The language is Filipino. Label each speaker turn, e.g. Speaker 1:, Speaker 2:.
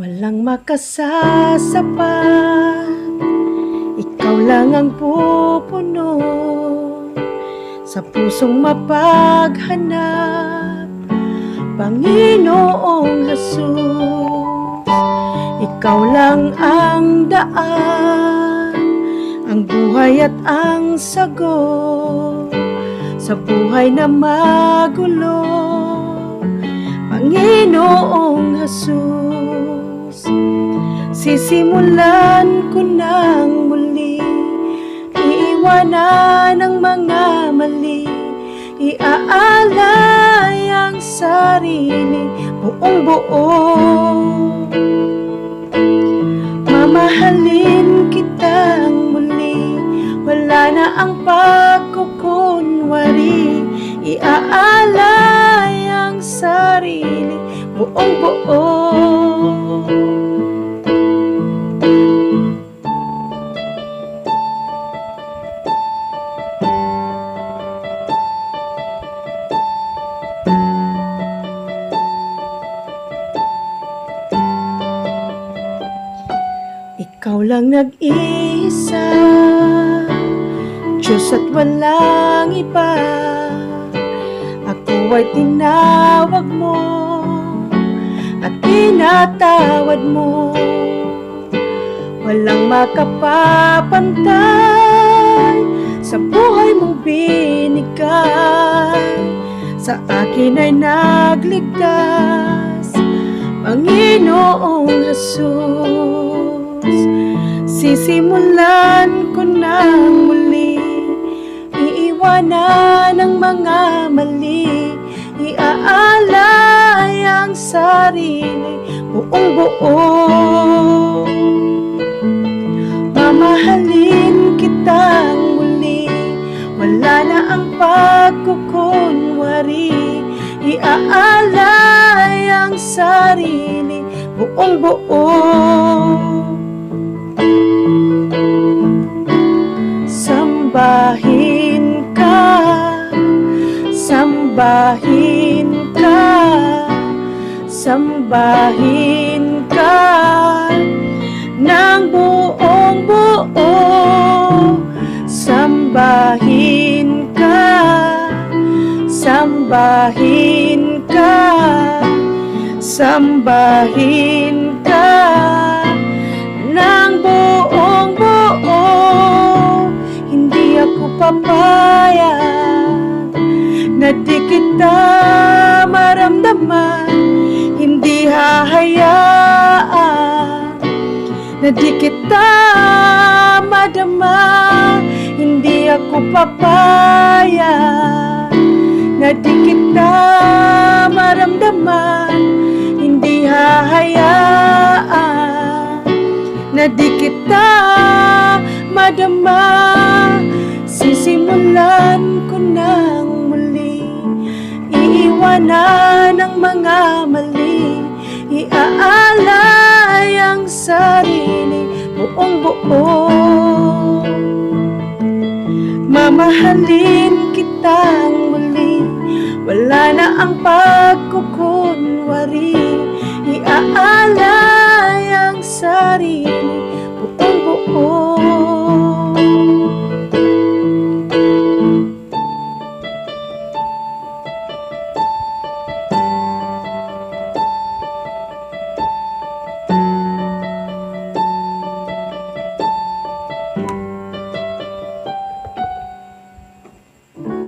Speaker 1: Walang makasasapat, ikaw lang ang pupuno sa pusong mapaghanap, Panginoong Jesus. Ikaw lang ang daan, ang buhay at ang sagot sa buhay na magulo, Panginoong Jesus. Sisimulan ko ng muli, iiwanan ang mga mali, iaalay ang sarili buong buo. Mamahalin kitang muli, wala na ang pagkukunwari, iaalay ang sarili buong buo. Ikaw lang nag-iisa, Diyos at walang iba. Ako ay tinawag mo at pinatawad mo. Walang makapapantay sa buhay mong binigay. Sa akin ay nagligtas, Panginoong Jesus. Sisimulan ko ng muli, iiwanan ang mga mali, iaalay ang sarili buong buo. Mamahalin kitang muli, wala na ang pagkukunwari, iaalay ang sarili buong buo. Sambahin ka, sambahin ka, sambahin ka ng buong buo. Sambahin ka, sambahin ka, sambahin ka ng buong buo. Hindi ako papayag na di kita maramdaman, hindi hahayaan na di kita madama. Hindi ako papayag na di kita maramdaman, hindi hahayaan na di kita madama. Sisimulan ko ng muli, iiwanan ang mga mali, iaalay ang sarili buong buo. Mamahalin kitang muli, wala na ang pagkukunwari, iaalay